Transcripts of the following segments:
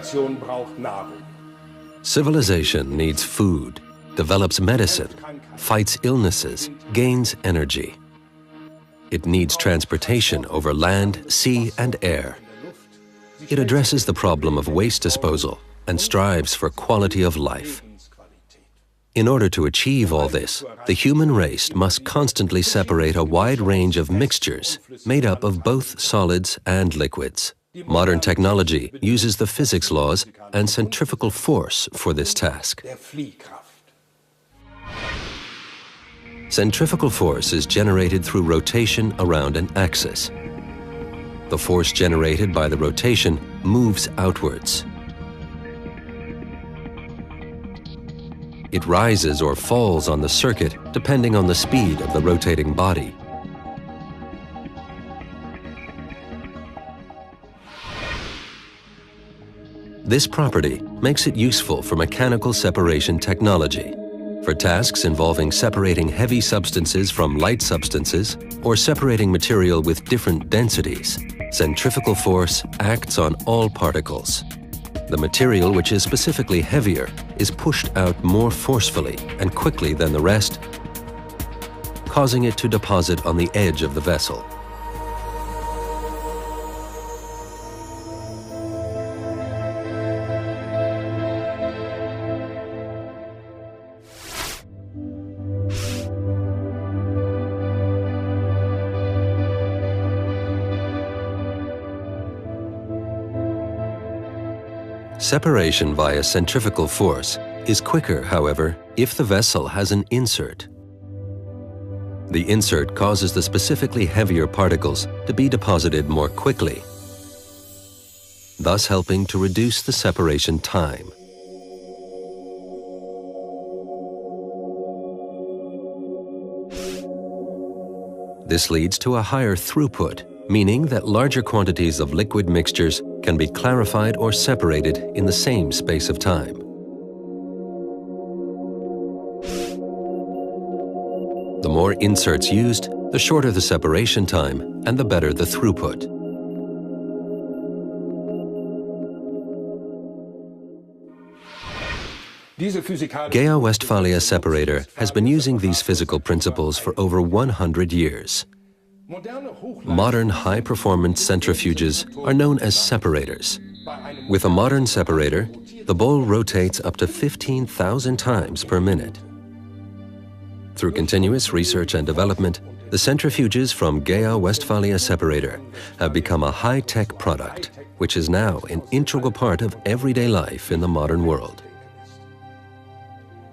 Zivilisation braucht Nahrung. Civilization needs food, develops medicine, fights illnesses, gains energy. It needs transportation over land, sea, and air. It addresses the problem of waste disposal and strives for quality of life. In order to achieve all this, the human race must constantly separate a wide range of mixtures made up of both solids and liquids. Modern technology uses the physics laws and centrifugal force for this task. Centrifugal force is generated through rotation around an axis. The force generated by the rotation moves outwards. It rises or falls on the circuit depending on the speed of the rotating body. This property makes it useful for mechanical separation technology, for tasks involving separating heavy substances from light substances or separating material with different densities. Centrifugal force acts on all particles. The material which is specifically heavier is pushed out more forcefully and quickly than the rest, causing it to deposit on the edge of the vessel. Separation via centrifugal force is quicker, however, if the vessel has an insert. The insert causes the specifically heavier particles to be deposited more quickly, thus helping to reduce the separation time. This leads to a higher throughput, meaning that larger quantities of liquid mixtures can be clarified or separated in the same space of time. The more inserts used, the shorter the separation time and the better the throughput. Gea-Westphalia separator has been using these physical principles for over 100 years. Modern high-performance centrifuges are known as separators. With a modern separator, the bowl rotates up to 15,000 times per minute. Through continuous research and development, the centrifuges from Gea-Westphalia separator have become a high-tech product, which is now an integral part of everyday life in the modern world.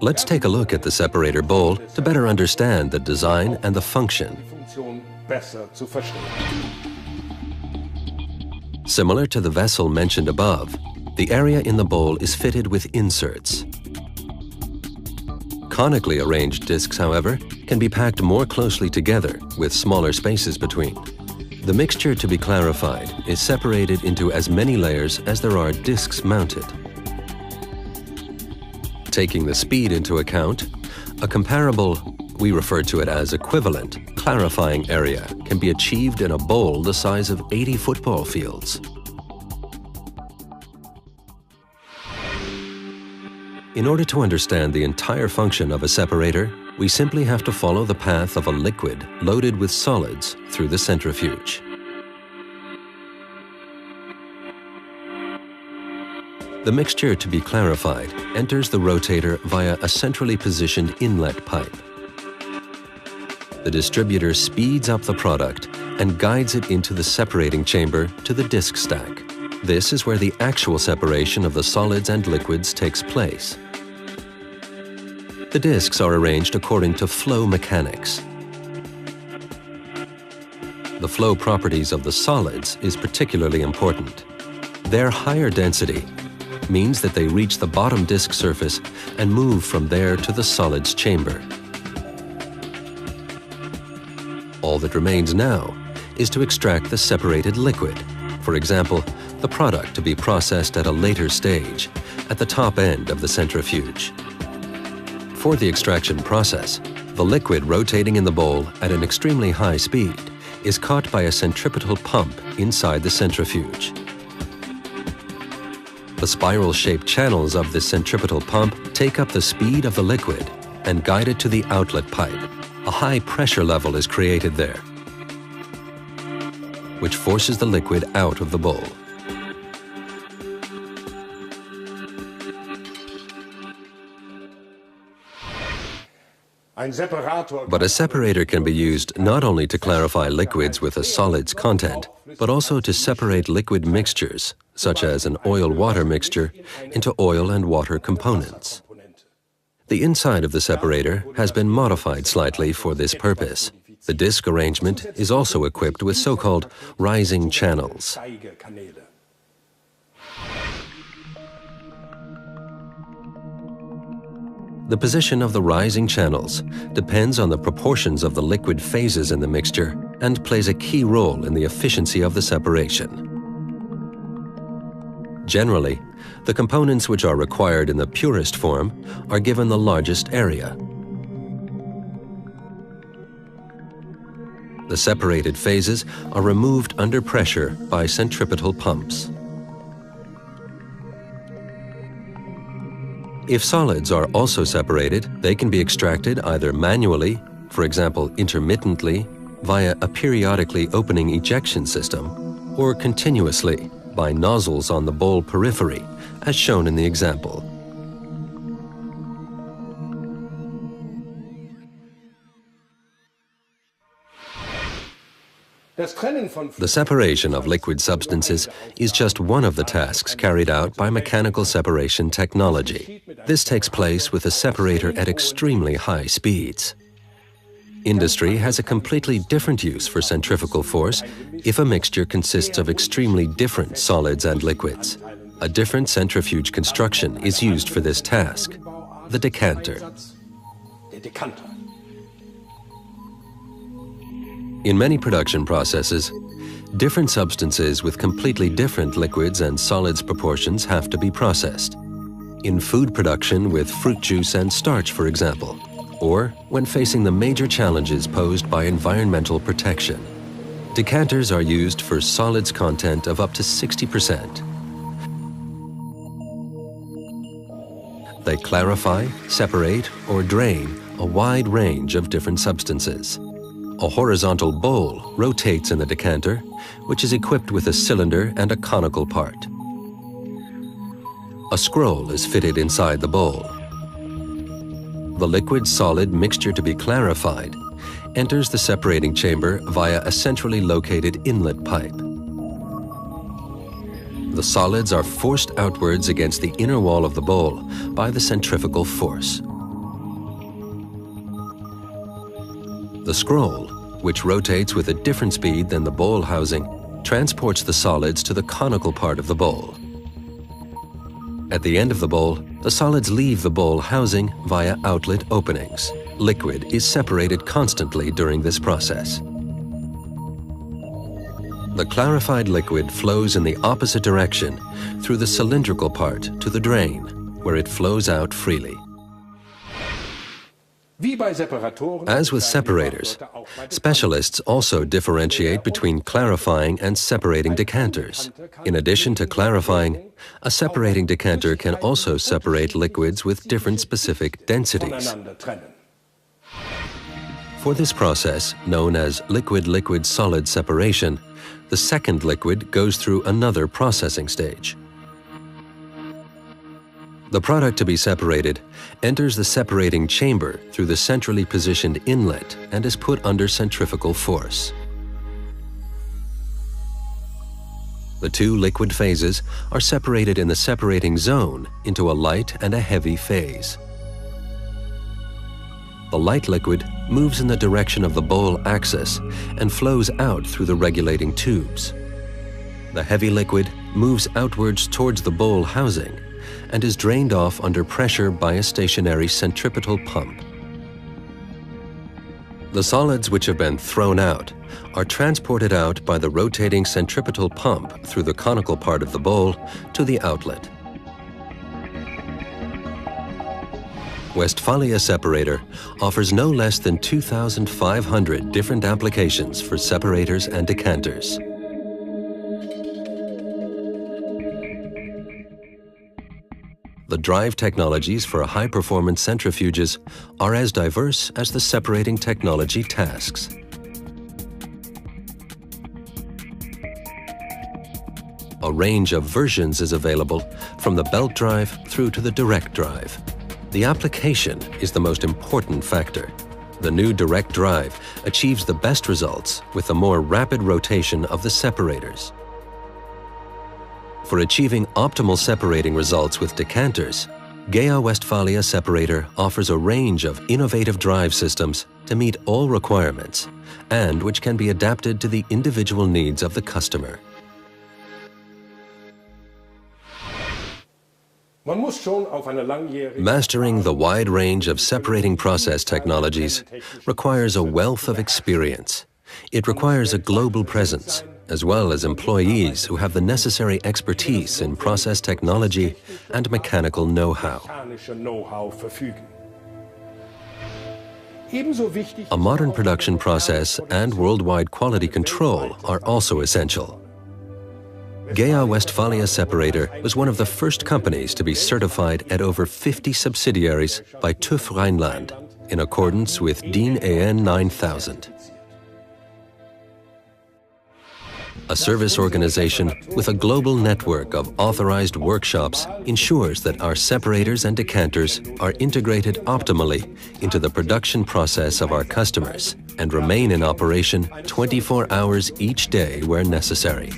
Let's take a look at the separator bowl to better understand the design and the function. Similar to the vessel mentioned above, the area in the bowl is fitted with inserts. Conically arranged discs, however, can be packed more closely together with smaller spaces between. The mixture to be clarified is separated into as many layers as there are discs mounted. Taking the speed into account, a comparable, we refer to it as equivalent, clarifying area can be achieved in a bowl the size of 80 football fields. In order to understand the entire function of a separator, we simply have to follow the path of a liquid loaded with solids through the centrifuge. The mixture to be clarified enters the rotator via a centrally positioned inlet pipe. The distributor speeds up the product and guides it into the separating chamber to the disc stack. This is where the actual separation of the solids and liquids takes place. The discs are arranged according to flow mechanics. The flow properties of the solids is particularly important. Their higher density means that they reach the bottom disc surface and move from there to the solids chamber. All that remains now is to extract the separated liquid, for example, the product to be processed at a later stage, at the top end of the centrifuge. For the extraction process, the liquid rotating in the bowl at an extremely high speed is caught by a centripetal pump inside the centrifuge. The spiral-shaped channels of this centripetal pump take up the speed of the liquid and guide it to the outlet pipe. A high pressure level is created there, which forces the liquid out of the bowl. But a separator can be used not only to clarify liquids with a solid's content, but also to separate liquid mixtures, such as an oil-water mixture, into oil and water components. The inside of the separator has been modified slightly for this purpose. The disc arrangement is also equipped with so-called rising channels. The position of the rising channels depends on the proportions of the liquid phases in the mixture and plays a key role in the efficiency of the separation. Generally, the components which are required in the purest form are given the largest area. The separated phases are removed under pressure by centripetal pumps. If solids are also separated, they can be extracted either manually, for example intermittently, via a periodically opening ejection system, or continuously by nozzles on the bowl periphery, as shown in the example. The separation of liquid substances is just one of the tasks carried out by mechanical separation technology. This takes place with a separator at extremely high speeds. Industry has a completely different use for centrifugal force if a mixture consists of extremely different solids and liquids. A different centrifuge construction is used for this task, the decanter. In many production processes, different substances with completely different liquids and solids proportions have to be processed. In food production with fruit juice and starch, for example, or when facing the major challenges posed by environmental protection. Decanters are used for solids content of up to 60%. They clarify, separate, or drain a wide range of different substances. A horizontal bowl rotates in the decanter, which is equipped with a cylinder and a conical part. A scroll is fitted inside the bowl. The liquid-solid mixture to be clarified enters the separating chamber via a centrally located inlet pipe. The solids are forced outwards against the inner wall of the bowl by the centrifugal force. The scroll, which rotates with a different speed than the bowl housing, transports the solids to the conical part of the bowl. At the end of the bowl, the solids leave the bowl housing via outlet openings. Liquid is separated constantly during this process. The clarified liquid flows in the opposite direction through the cylindrical part to the drain, where it flows out freely. As with separators, specialists also differentiate between clarifying and separating decanters. In addition to clarifying, a separating decanter can also separate liquids with different specific densities. For this process, known as liquid-liquid-solid separation, the second liquid goes through another processing stage. The product to be separated enters the separating chamber through the centrally positioned inlet and is put under centrifugal force. The two liquid phases are separated in the separating zone into a light and a heavy phase. The light liquid moves in the direction of the bowl axis and flows out through the regulating tubes. The heavy liquid moves outwards towards the bowl housing and is drained off under pressure by a stationary centripetal pump. The solids which have been thrown out are transported out by the rotating centripetal pump through the conical part of the bowl to the outlet. Westphalia Separator offers no less than 2,500 different applications for separators and decanters. the drive technologies for high-performance centrifuges are as diverse as the separating technology tasks. A range of versions is available, from the belt drive through to the direct drive. The application is the most important factor. The new direct drive achieves the best results with the more rapid rotation of the separators. For achieving optimal separating results with decanters, Gea Westphalia Separator offers a range of innovative drive systems to meet all requirements and which can be adapted to the individual needs of the customer. Mastering the wide range of separating process technologies requires a wealth of experience. It requires a global presence, as well as employees who have the necessary expertise in process technology and mechanical know-how. A modern production process and worldwide quality control are also essential. Gea Westphalia Separator was one of the first companies to be certified at over 50 subsidiaries by TÜV Rheinland in accordance with DIN EN 9000. A service organization with a global network of authorized workshops ensures that our separators and decanters are integrated optimally into the production process of our customers and remain in operation 24 hours each day where necessary.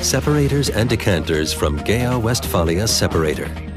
Separators and decanters from Gea Westphalia Separator.